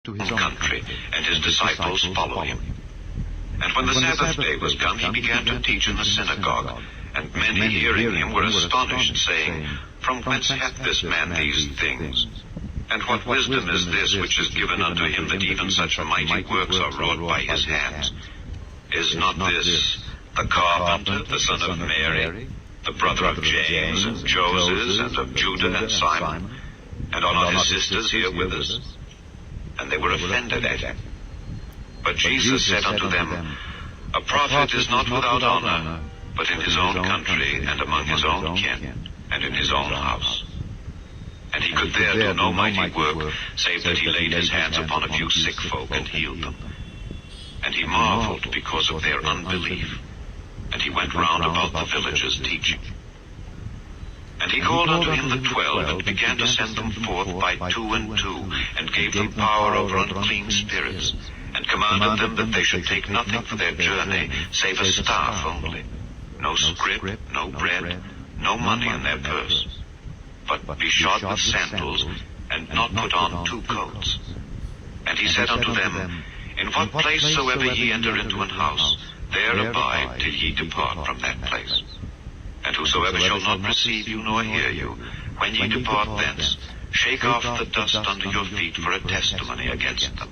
country, and his disciples follow him. And when the Sabbath day was come, he began to teach in the synagogue, and many hearing him were astonished, saying, From whence hath this man these things? And what wisdom is this which is given unto him, that even such mighty works are wrought by his hands? Is not this the carpenter, the son of Mary, the brother of James, and Joses, and of Judah, and Simon? And are not his sisters here with us? And they were offended at him. But Jesus said unto them, A prophet is not without honor, but in his own country, and among his own kin, and in his own house. And he could there do no mighty work, save that he laid his hands upon a few sick folk and healed them. And he marveled because of their unbelief. And he went round about the villages teaching. And he called unto him the 12, and began to send them forth by 2 and 2, and gave them power over unclean spirits, and commanded them that they should take nothing for their journey, save a staff only, no scrip, no bread, no money in their purse, but be shod with sandals, and not put on 2 coats. And he said unto them, In what place soever ye enter into an house, there abide till ye depart from that place. And whosoever shall not receive you nor hear you, when ye depart thence, shake off the dust under your feet for a testimony against them.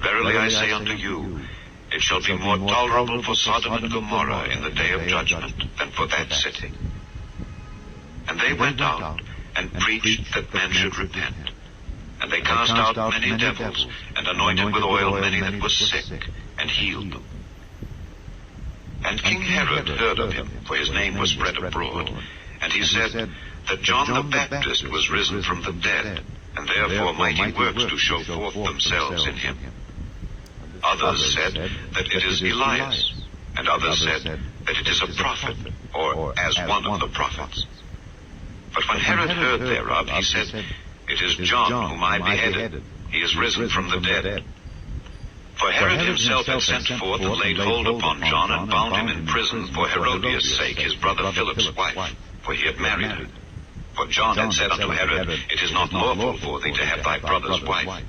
Verily I say unto you, it shall be more tolerable for Sodom and Gomorrah in the day of judgment than for that city. And they went out, and preached that men should repent. And they cast out many devils, and anointed with oil many that were sick, and healed them. And King Herod heard of him, for his name was spread abroad. And he said that John the Baptist was risen from the dead, and therefore mighty works do show forth themselves in him. Others said that it is Elias, and others said that it is a prophet, or as one of the prophets. But when Herod heard thereof, he said, It is John whom I beheaded. He is risen from the dead. For Herod himself had sent forth and laid hold upon John, and bound him in prison for Herodias' sake, his brother Philip's wife, for he had married her. For John had said unto Herod, It is not lawful for thee to have thy brother's wife.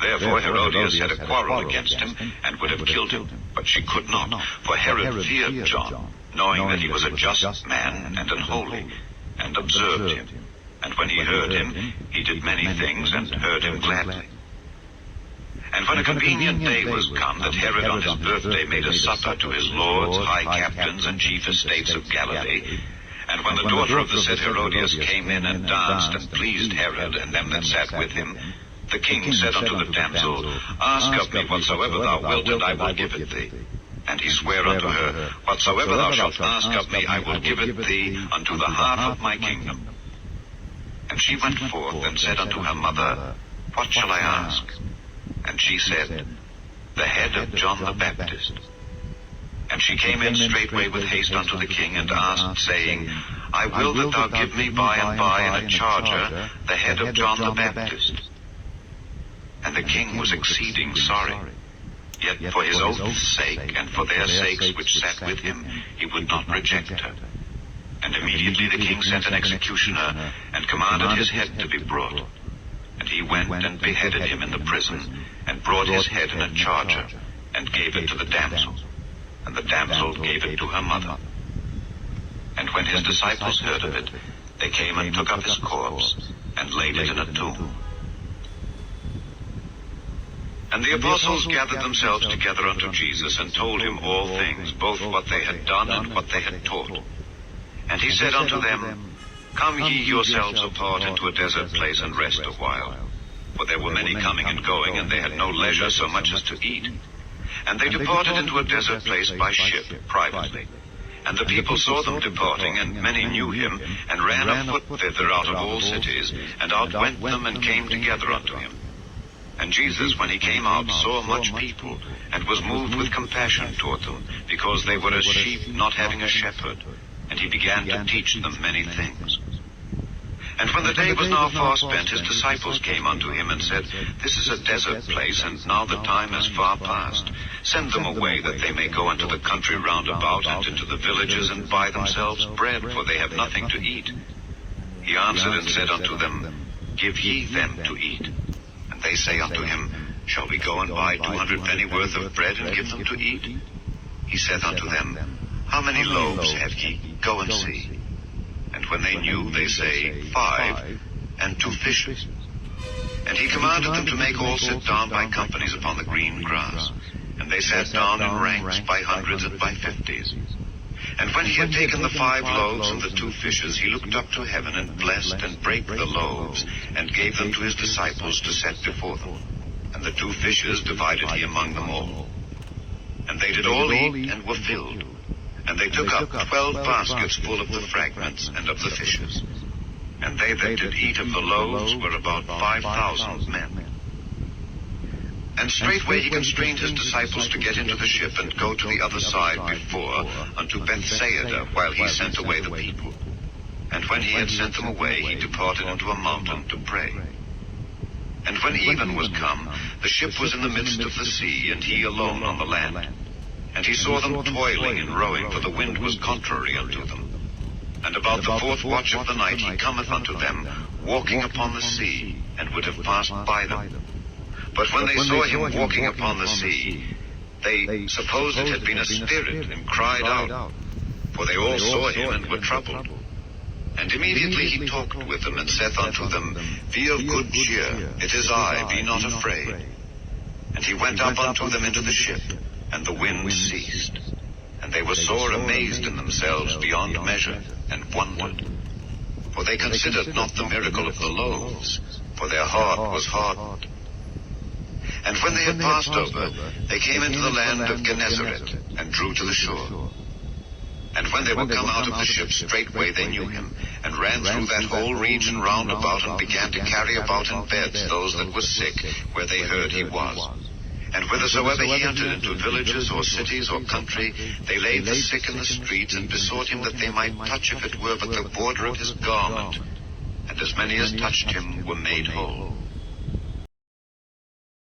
Therefore Herodias had a quarrel against him, and would have killed him, but she could not, for Herod feared John, knowing that he was a just man and an holy, and observed him. And when he heard him, he did many things, and heard him gladly. And when a convenient day was come, that Herod on his birthday made a supper to his lords, high captains, and chief estates of Galilee, and when the daughter of the said Herodias came in and danced, and pleased Herod and them that sat with him, the king said unto the damsel, Ask of me whatsoever thou wilt, and I will give it thee. And he sware unto her, Whatsoever thou shalt ask of me, I will give it thee unto the half of my kingdom. And she went forth, and said unto her mother, What shall I ask? And she said, The head of John the Baptist. And she came in straightway with haste unto the king, and asked, saying, I will that thou give me by and by in a charger the head of John the Baptist. And the king was exceeding sorry. Yet for his oath's sake, and for their sakes which sat with him, he would not reject her. And immediately the king sent an executioner, and commanded his head to be brought. And he went and beheaded him in the prison, and brought his head in a charger, and gave it to the damsel. And the damsel gave it to her mother. And when his disciples heard of it, they came and took up his corpse, and laid it in a tomb. And the apostles gathered themselves together unto Jesus, and told him all things, both what they had done and what they had taught. And he said unto them, Come ye yourselves apart into a desert place, and rest a while. For there were many coming and going, and they had no leisure so much as to eat. And they departed into a desert place by ship, privately. And the people saw them departing, and many knew him, and ran afoot thither out of all cities, and outwent them, and came together unto him. And Jesus, when he came out, saw much people, and was moved with compassion toward them, because they were as sheep not having a shepherd. And he began to teach them many things. And when the day was now far spent, his disciples came unto him, and said, This is a desert place, and now the time is far past. Send them away, that they may go into the country round about, and into the villages, and buy themselves bread, for they have nothing to eat. He answered and said unto them, Give ye them to eat. And they say unto him, Shall we go and buy 200 penny worth of bread and give them to eat? He saith unto them, How many loaves have ye? Go and see. And when they knew, they say, 5, and 2 fishes. And he commanded them to make all sit down by companies upon the green grass. And they sat down in ranks by hundreds and by 50s. And when he had taken the 5 loaves and the 2 fishes, he looked up to heaven and blessed and brake the loaves, and gave them to his disciples to set before them. And the 2 fishes divided he among them all. And they did all eat and were filled. And they took up 12 baskets full of the fragments and of the fishes. And they that did eat of the loaves were about 5,000 men. And straightway he constrained his disciples to get into the ship and go to the other side before, unto Bethsaida, while he sent away the people. And when he had sent them away, he departed into a mountain to pray. And when even was come, the ship was in the midst of the sea, and he alone on the land. And he saw them toiling and rowing, for the wind was contrary unto them. And about the 4th watch of the night he cometh unto them, walking upon the sea, and would have passed by them. But when they saw him walking upon the sea, they supposed it had been a spirit, and cried out, for they all saw him and were troubled. And immediately he talked with them, and saith unto them, Be of good cheer, it is I, be not afraid. And he went up unto them into the ship, and the wind ceased. And they were sore amazed in themselves beyond measure, and wondered. For they considered not the miracle of the loaves, for their heart was hardened. And when they had passed over, they came into the land of Gennesaret, and drew to the shore. And when they were come out of the ship, straightway they knew him, and ran through that whole region round about, and began to carry about in beds those that were sick, where they heard he was. And whithersoever he entered into villages or cities or country, they laid the sick in the streets, and besought him that they might touch, if it were but the border of his garment. And as many as touched him were made whole.